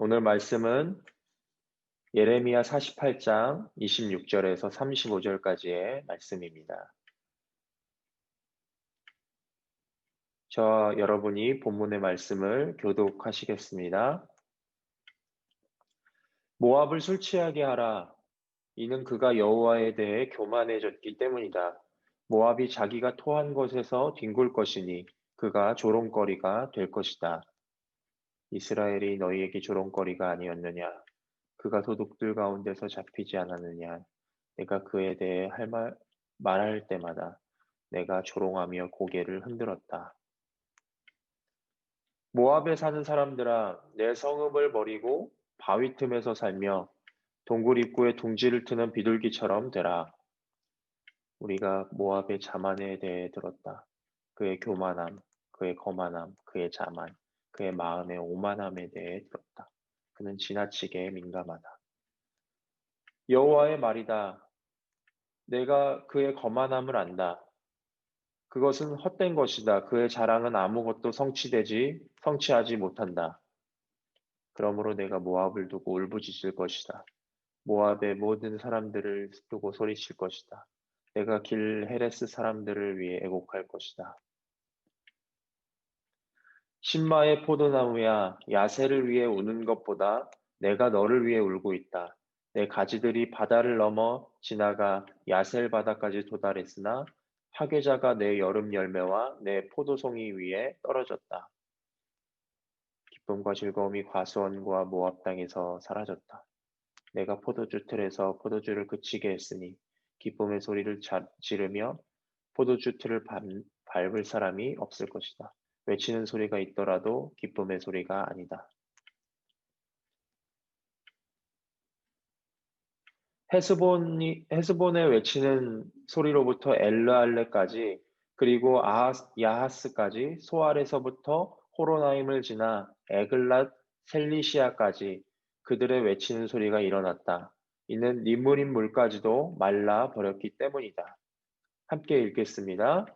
오늘 말씀은 예레미야 48장 26절에서 35절까지의 말씀입니다. 여러분이 본문의 말씀을 교독하시겠습니다. 모압을 술 취하게 하라. 이는 그가 여호와에 대해 교만해졌기 때문이다. 모압이 자기가 토한 곳에서 뒹굴 것이니 그가 조롱거리가 될 것이다. 이스라엘이 너희에게 조롱거리가 아니었느냐? 그가 도둑들 가운데서 잡히지 않았느냐? 내가 그에 대해 말할 때마다 내가 조롱하며 고개를 흔들었다. 모압에 사는 사람들아, 내 성읍을 버리고 바위 틈에서 살며 동굴 입구에 둥지를 트는 비둘기처럼 되라. 우리가 모압의 자만에 대해 들었다. 그의 교만함, 그의 거만함, 그의 자만, 그의 마음의 오만함에 대해 들었다. 그는 지나치게 민감하다. 여호와의 말이다. 내가 그의 거만함을 안다. 그것은 헛된 것이다. 그의 자랑은 아무것도 성취하지 못한다. 그러므로 내가 모압을 두고 울부짖을 것이다. 모압의 모든 사람들을 두고 소리칠 것이다. 내가 길 헤레스 사람들을 위해 애곡할 것이다. 신마의 포도나무야, 야새를 위해 우는 것보다 내가 너를 위해 울고 있다. 내 가지들이 바다를 넘어 지나가 야셀 바다까지 도달했으나 파괴자가 내 여름 열매와 내 포도송이 위에 떨어졌다. 기쁨과 즐거움이 과수원과 모압 땅에서 사라졌다. 내가 포도주 틀에서 포도주를 그치게 했으니 기쁨의 소리를 지르며 포도주 틀을 밟을 사람이 없을 것이다. 외치는 소리가 있더라도 기쁨의 소리가 아니다. 헤스본에 외치는 소리로부터 엘르알레까지 그리고 야하스까지 소알에서부터 호로나임을 지나 에글랏 셀리시아까지 그들의 외치는 소리가 일어났다. 이는 니므림 물까지도 말라 버렸기 때문이다. 함께 읽겠습니다.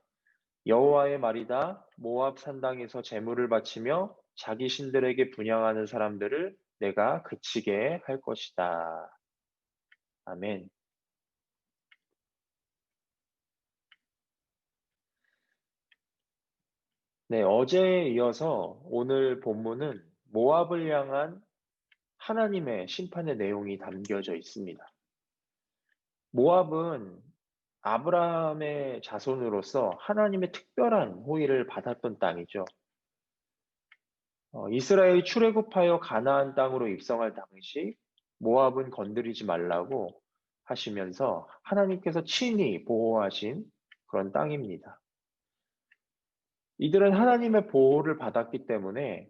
여호와의 말이다. 모압 산당에서 제물을 바치며 자기 신들에게 분향하는 사람들을 내가 그치게 할 것이다. 아멘. 네, 어제에 이어서 오늘 본문은 모압을 향한 하나님의 심판의 내용이 담겨져 있습니다. 모압은 아브라함의 자손으로서 하나님의 특별한 호의를 받았던 땅이죠. 이스라엘이 출애굽하여 가나안 땅으로 입성할 당시 모압은 건드리지 말라고 하시면서 하나님께서 친히 보호하신 그런 땅입니다. 이들은 하나님의 보호를 받았기 때문에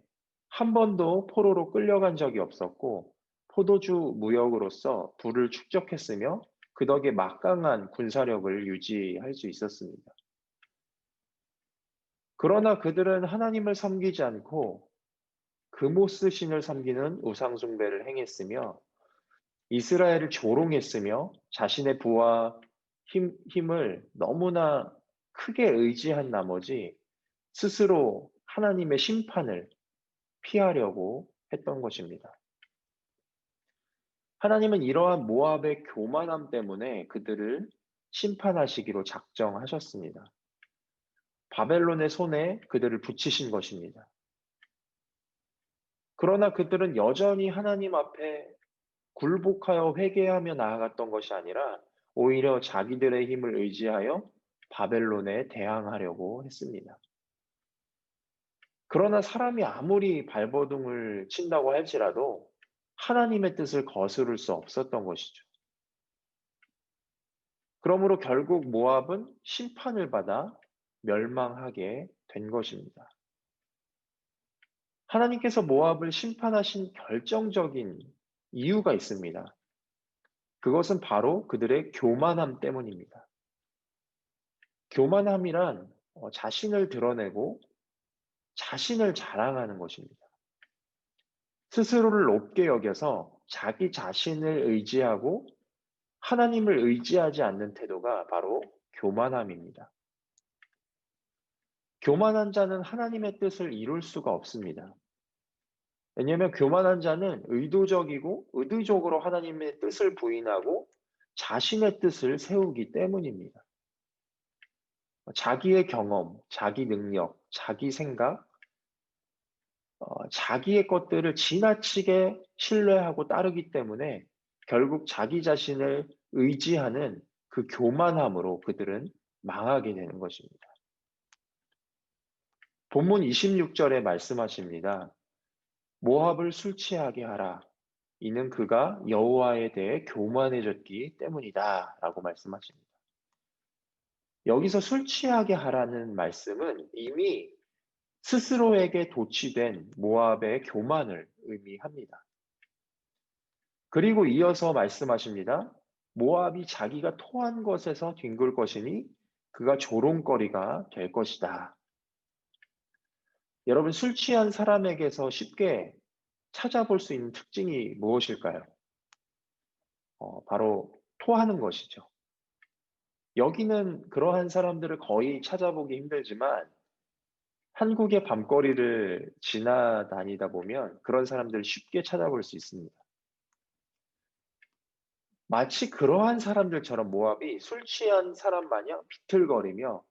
한 번도 포로로 끌려간 적이 없었고 포도주 무역으로서 부를 축적했으며 그 덕에 막강한 군사력을 유지할 수 있었습니다. 그러나 그들은 하나님을 섬기지 않고 그모스 신을 섬기는 우상 숭배를 행했으며 이스라엘을 조롱했으며 자신의 부와 힘을 너무나 크게 의지한 나머지 스스로 하나님의 심판을 피하려고 했던 것입니다. 하나님은 이러한 모압의 교만함 때문에 그들을 심판하시기로 작정하셨습니다. 바벨론의 손에 그들을 붙이신 것입니다. 그러나 그들은 여전히 하나님 앞에 굴복하여 회개하며 나아갔던 것이 아니라 오히려 자기들의 힘을 의지하여 바벨론에 대항하려고 했습니다. 그러나 사람이 아무리 발버둥을 친다고 할지라도 하나님의 뜻을 거스를 수 없었던 것이죠. 그러므로 결국 모압은 심판을 받아 멸망하게 된 것입니다. 하나님께서 모압을 심판하신 결정적인 이유가 있습니다. 그것은 바로 그들의 교만함 때문입니다. 교만함이란 자신을 드러내고 자신을 자랑하는 것입니다. 스스로를 높게 여겨서 자기 자신을 의지하고 하나님을 의지하지 않는 태도가 바로 교만함입니다. 교만한 자는 하나님의 뜻을 이룰 수가 없습니다. 왜냐하면 교만한 자는 의도적이고 의도적으로 하나님의 뜻을 부인하고 자신의 뜻을 세우기 때문입니다. 자기의 경험, 자기 능력, 자기 생각, 자기의 것들을 지나치게 신뢰하고 따르기 때문에 결국 자기 자신을 의지하는 그 교만함으로 그들은 망하게 되는 것입니다. 본문 26절에 말씀하십니다. 모압을 술 취하게 하라. 이는 그가 여호와에 대해 교만해졌기 때문이다라고 말씀하십니다. 여기서 술 취하게 하라는 말씀은 이미 스스로에게 도취된 모압의 교만을 의미합니다. 그리고 이어서 말씀하십니다. 모압이 자기가 토한 것에서 뒹굴 것이니 그가 조롱거리가 될 것이다. 여러분, 술 취한 사람에게서 쉽게 찾아볼 수 있는 특징이 무엇일까요? 바로 토하는 것이죠. 여기는 그러한 사람들을 거의 찾아보기 힘들지만 한국의 밤거리를 지나다니다 보면 그런 사람들을 쉽게 찾아볼 수 있습니다. 마치 그러한 사람들처럼 모압이 술 취한 사람 마냥 비틀거리며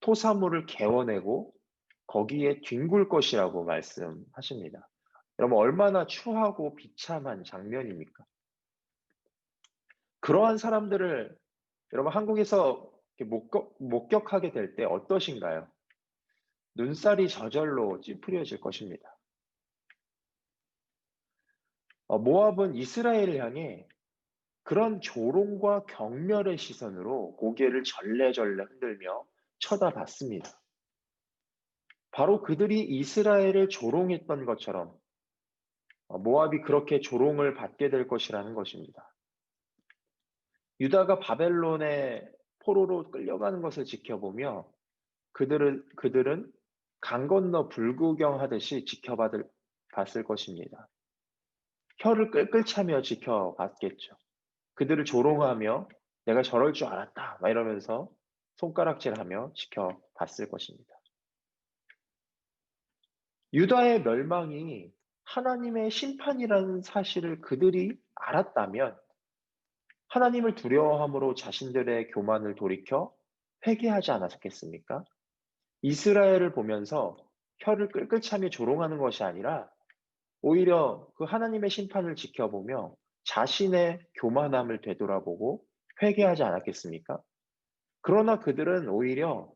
토사물을 개어내고 거기에 뒹굴 것이라고 말씀하십니다. 여러분, 얼마나 추하고 비참한 장면입니까? 그러한 사람들을 여러분 한국에서 이렇게 목격하게 될 때 어떠신가요? 눈살이 저절로 찌푸려질 것입니다. 모압은 이스라엘을 향해 그런 조롱과 경멸의 시선으로 고개를 절레절레 흔들며 쳐다봤습니다. 바로 그들이 이스라엘을 조롱했던 것처럼 모압이 그렇게 조롱을 받게 될 것이라는 것입니다. 유다가 바벨론의 포로로 끌려가는 것을 지켜보며 그들은 강 건너 불구경하듯이 봤을 것입니다. 혀를 끌끌 차며 지켜봤겠죠. 그들을 조롱하며 내가 저럴 줄 알았다 막 이러면서 손가락질하며 지켜봤을 것입니다. 유다의 멸망이 하나님의 심판이라는 사실을 그들이 알았다면 하나님을 두려워함으로 자신들의 교만을 돌이켜 회개하지 않았겠습니까? 이스라엘을 보면서 혀를 끌끌 차며 조롱하는 것이 아니라 오히려 그 하나님의 심판을 지켜보며 자신의 교만함을 되돌아보고 회개하지 않았겠습니까? 그러나 그들은 오히려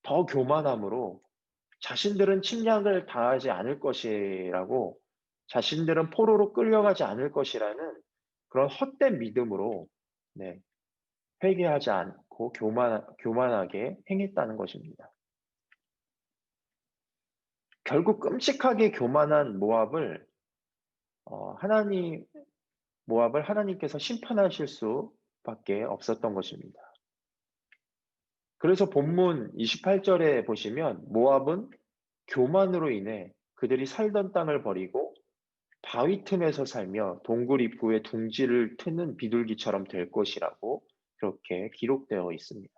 더 교만함으로 자신들은 침략을 당하지 않을 것이라고, 자신들은 포로로 끌려가지 않을 것이라는 그런 헛된 믿음으로, 네, 회개하지 않고 교만하게 행했다는 것입니다. 결국 끔찍하게 교만한 어, 하나님, 모압을 하나님께서 심판하실 수밖에 없었던 것입니다. 그래서 본문 28절에 보시면 모압은 교만으로 인해 그들이 살던 땅을 버리고 바위 틈에서 살며 동굴 입구에 둥지를 트는 비둘기처럼 될 것이라고 그렇게 기록되어 있습니다.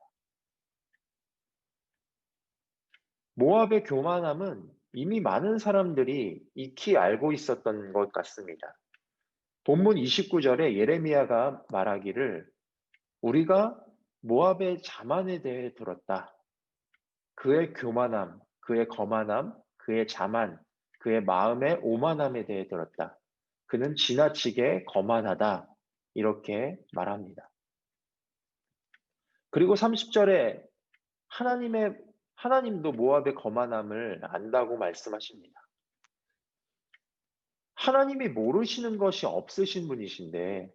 모압의 교만함은 이미 많은 사람들이 익히 알고 있었던 것 같습니다. 본문 29절에 예레미야가 말하기를 우리가 모압의 자만에 대해 들었다. 그의 교만함, 그의 거만함, 그의 자만, 그의 마음의 오만함에 대해 들었다. 그는 지나치게 거만하다. 이렇게 말합니다. 그리고 30절에 하나님도 모압의 거만함을 안다고 말씀하십니다. 하나님이 모르시는 것이 없으신 분이신데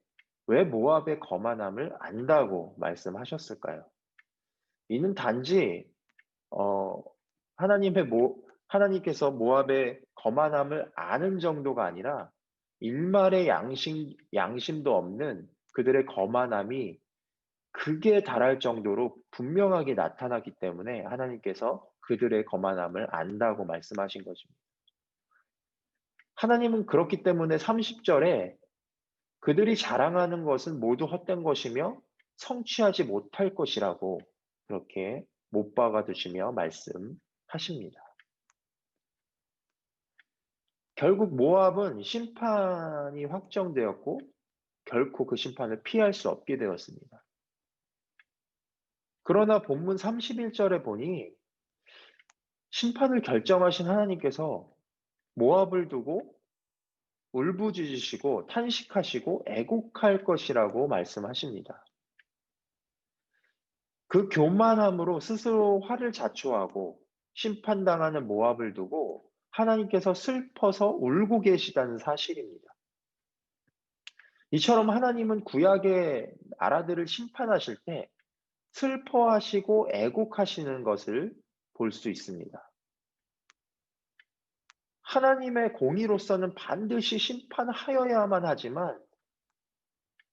왜 모압의 거만함을 안다고 말씀하셨을까요? 이는 단지 어, 하나님께서 모압의 거만함을 아는 정도가 아니라 일말의 양심도 없는 그들의 거만함이 극에 달할 정도로 분명하게 나타나기 때문에 하나님께서 그들의 거만함을 안다고 말씀하신 것입니다. 하나님은 그렇기 때문에 30절에 그들이 자랑하는 것은 모두 헛된 것이며 성취하지 못할 것이라고 그렇게 못 박아 두시며 말씀하십니다. 결국 모압은 심판이 확정되었고 결코 그 심판을 피할 수 없게 되었습니다. 그러나 본문 31절에 보니 심판을 결정하신 하나님께서 모압을 두고 울부짖으시고 탄식하시고 애곡할 것이라고 말씀하십니다. 그 교만함으로 스스로 화를 자초하고 심판당하는 모압을 두고 하나님께서 슬퍼서 울고 계시다는 사실입니다. 이처럼 하나님은 구약의 나라들을 심판하실 때 슬퍼하시고 애곡하시는 것을 볼 수 있습니다. 하나님의 공의로서는 반드시 심판하여야만 하지만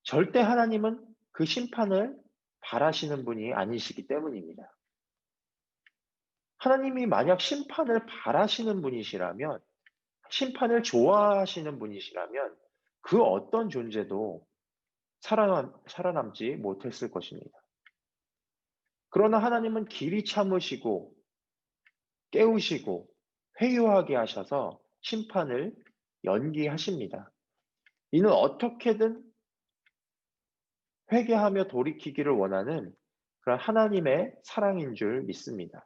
절대 하나님은 그 심판을 바라시는 분이 아니시기 때문입니다. 하나님이 만약 심판을 바라시는 분이시라면, 심판을 좋아하시는 분이시라면 그 어떤 존재도 살아남지 못했을 것입니다. 그러나 하나님은 길이 참으시고 깨우시고 회유하게 하셔서 심판을 연기하십니다. 이는 어떻게든 회개하며 돌이키기를 원하는 그런 하나님의 사랑인 줄 믿습니다.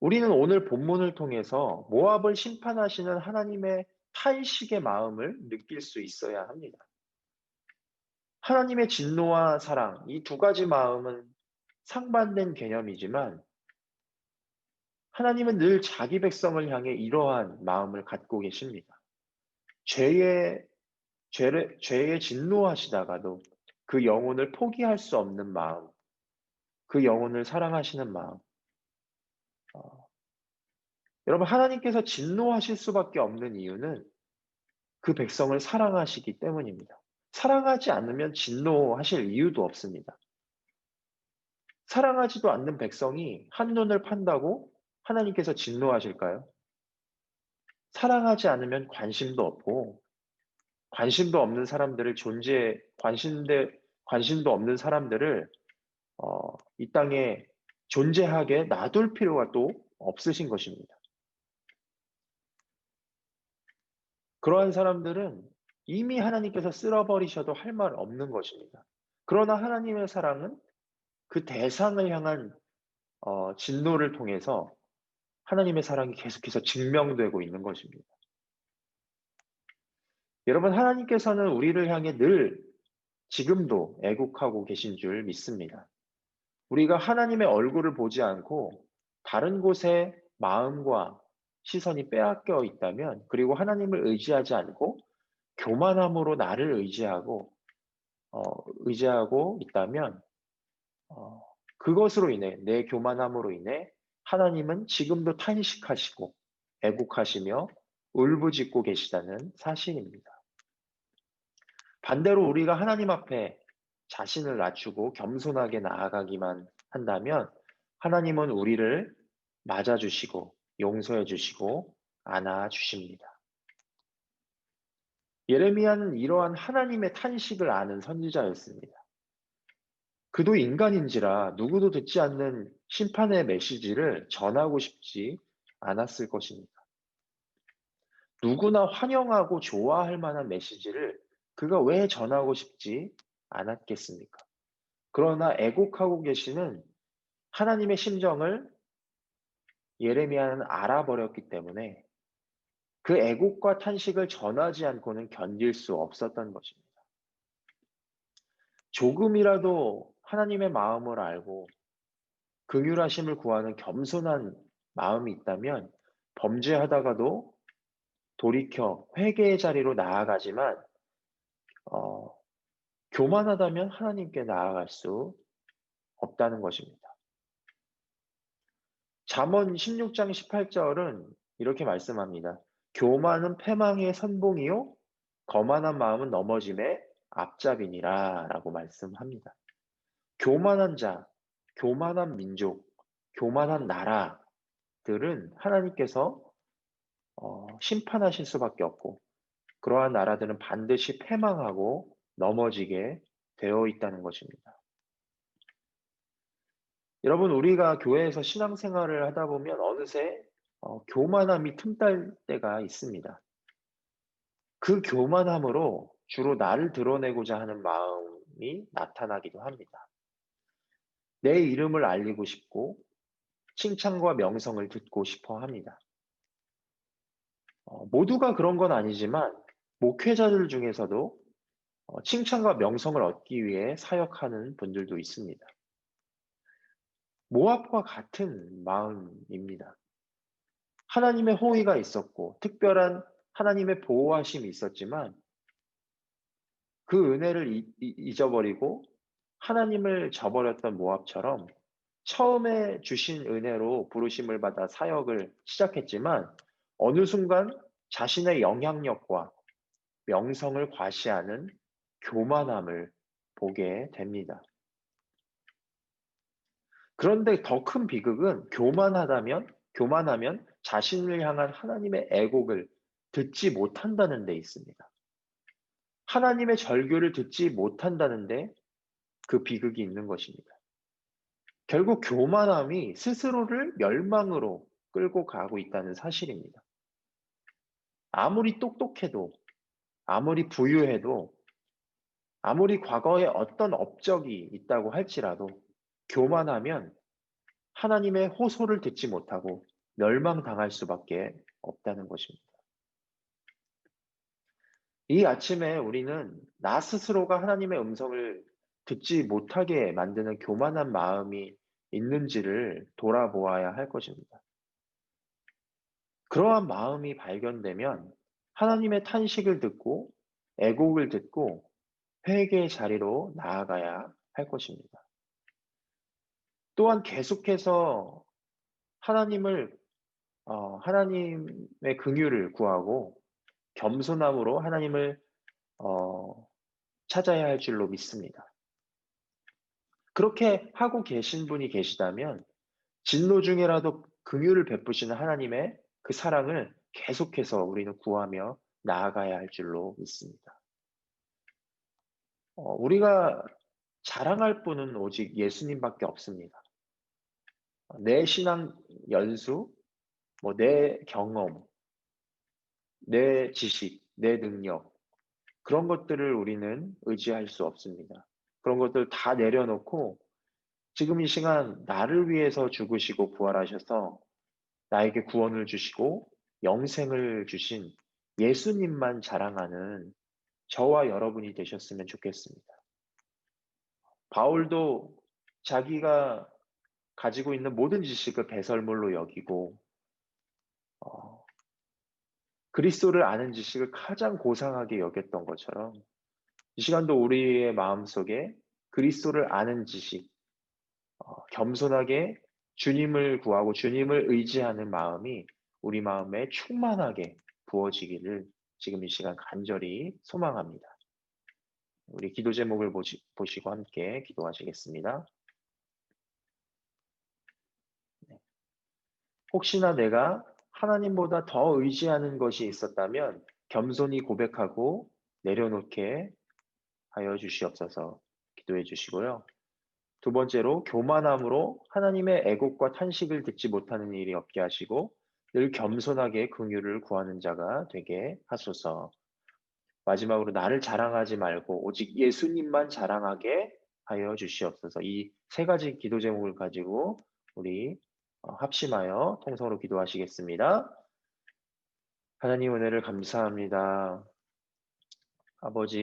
우리는 오늘 본문을 통해서 모압을 심판하시는 하나님의 탄식의 마음을 느낄 수 있어야 합니다. 하나님의 진노와 사랑, 이 두 가지 마음은 상반된 개념이지만 하나님은 늘 자기 백성을 향해 이러한 마음을 갖고 계십니다. 죄에 진노하시다가도 그 영혼을 포기할 수 없는 마음, 그 영혼을 사랑하시는 마음. 여러분, 하나님께서 진노하실 수밖에 없는 이유는 그 백성을 사랑하시기 때문입니다. 사랑하지 않으면 진노하실 이유도 없습니다. 사랑하지도 않는 백성이 한눈을 판다고 하나님께서 진노하실까요? 사랑하지 않으면 관심도 없고, 관심도 없는 사람들을 관심도 없는 사람들을 이 땅에 존재하게 놔둘 필요가 또 없으신 것입니다. 그러한 사람들은 이미 하나님께서 쓸어버리셔도 할 말 없는 것입니다. 그러나 하나님의 사랑은 그 대상을 향한 진노를 통해서 하나님의 사랑이 계속해서 증명되고 있는 것입니다. 여러분, 하나님께서는 우리를 향해 늘 지금도 애국하고 계신 줄 믿습니다. 우리가 하나님의 얼굴을 보지 않고 다른 곳에 마음과 시선이 빼앗겨 있다면, 그리고 하나님을 의지하지 않고 교만함으로 나를 의지하고 있다면, 그것으로 인해, 내 교만함으로 인해 하나님은 지금도 탄식하시고 애국하시며 울부짖고 계시다는 사실입니다. 반대로 우리가 하나님 앞에 자신을 낮추고 겸손하게 나아가기만 한다면 하나님은 우리를 맞아주시고 용서해 주시고 안아 주십니다. 예레미야는 이러한 하나님의 탄식을 아는 선지자였습니다. 그도 인간인지라 누구도 듣지 않는 심판의 메시지를 전하고 싶지 않았을 것입니다. 누구나 환영하고 좋아할 만한 메시지를 그가 왜 전하고 싶지 않았겠습니까? 그러나 애곡하고 계시는 하나님의 심정을 예레미야는 알아버렸기 때문에 그 애곡과 탄식을 전하지 않고는 견딜 수 없었던 것입니다. 조금이라도 하나님의 마음을 알고 긍휼하심을 구하는 겸손한 마음이 있다면 범죄하다가도 돌이켜 회개의 자리로 나아가지만 교만하다면 하나님께 나아갈 수 없다는 것입니다. 잠언 16장 18절은 이렇게 말씀합니다. 교만은 패망의 선봉이요 거만한 마음은 넘어짐의 앞잡이니라 라고 말씀합니다. 교만한 자, 교만한 민족, 교만한 나라들은 하나님께서 심판하실 수밖에 없고 그러한 나라들은 반드시 패망하고 넘어지게 되어 있다는 것입니다. 여러분, 우리가 교회에서 신앙생활을 하다 보면 어느새 교만함이 틈탈 때가 있습니다. 그 교만함으로 주로 나를 드러내고자 하는 마음이 나타나기도 합니다. 내 이름을 알리고 싶고 칭찬과 명성을 듣고 싶어 합니다. 모두가 그런 건 아니지만 목회자들 중에서도 칭찬과 명성을 얻기 위해 사역하는 분들도 있습니다. 모압과 같은 마음입니다. 하나님의 호의가 있었고 특별한 하나님의 보호하심이 있었지만 그 은혜를 잊어버리고 하나님을 저버렸던 모압처럼 처음에 주신 은혜로 부르심을 받아 사역을 시작했지만 어느 순간 자신의 영향력과 명성을 과시하는 교만함을 보게 됩니다. 그런데 더 큰 비극은 교만하면 자신을 향한 하나님의 애곡을 듣지 못한다는 데 있습니다. 하나님의 절규를 듣지 못한다는데 그 비극이 있는 것입니다. 결국 교만함이 스스로를 멸망으로 끌고 가고 있다는 사실입니다. 아무리 똑똑해도, 아무리 부유해도, 아무리 과거에 어떤 업적이 있다고 할지라도 교만하면 하나님의 호소를 듣지 못하고 멸망당할 수밖에 없다는 것입니다. 이 아침에 우리는 나 스스로가 하나님의 음성을 듣지 못하게 만드는 교만한 마음이 있는지를 돌아보아야 할 것입니다. 그러한 마음이 발견되면 하나님의 탄식을 듣고 애곡을 듣고 회개의 자리로 나아가야 할 것입니다. 또한 계속해서 하나님의 긍휼을 구하고 겸손함으로 하나님을 찾아야 할 줄로 믿습니다. 그렇게 하고 계신 분이 계시다면 진노 중에라도 긍휼을 베푸시는 하나님의 그 사랑을 계속해서 우리는 구하며 나아가야 할 줄로 믿습니다. 우리가 자랑할 분은 오직 예수님밖에 없습니다. 내 신앙 연수, 내 경험, 내 지식, 내 능력, 그런 것들을 우리는 의지할 수 없습니다. 그런 것들 다 내려놓고 지금 이 시간 나를 위해서 죽으시고 부활하셔서 나에게 구원을 주시고 영생을 주신 예수님만 자랑하는 저와 여러분이 되셨으면 좋겠습니다. 바울도 자기가 가지고 있는 모든 지식을 배설물로 여기고 그리스도를 아는 지식을 가장 고상하게 여겼던 것처럼 이 시간도 우리의 마음속에 그리스도를 아는 지식, 겸손하게 주님을 구하고 주님을 의지하는 마음이 우리 마음에 충만하게 부어지기를 지금 이 시간 간절히 소망합니다. 우리 기도 제목을 보시고 함께 기도하시겠습니다. 혹시나 내가 하나님보다 더 의지하는 것이 있었다면 겸손히 고백하고 내려놓게 하여 주시옵소서. 기도해 주시고요. 두 번째로 교만함으로 하나님의 애곡과 탄식을 듣지 못하는 일이 없게 하시고 늘 겸손하게 긍휼을 구하는 자가 되게 하소서. 마지막으로 나를 자랑하지 말고 오직 예수님만 자랑하게 하여 주시옵소서. 이 세 가지 기도 제목을 가지고 우리 합심하여 통성으로 기도하시겠습니다. 하나님 은혜를 감사합니다. 아버지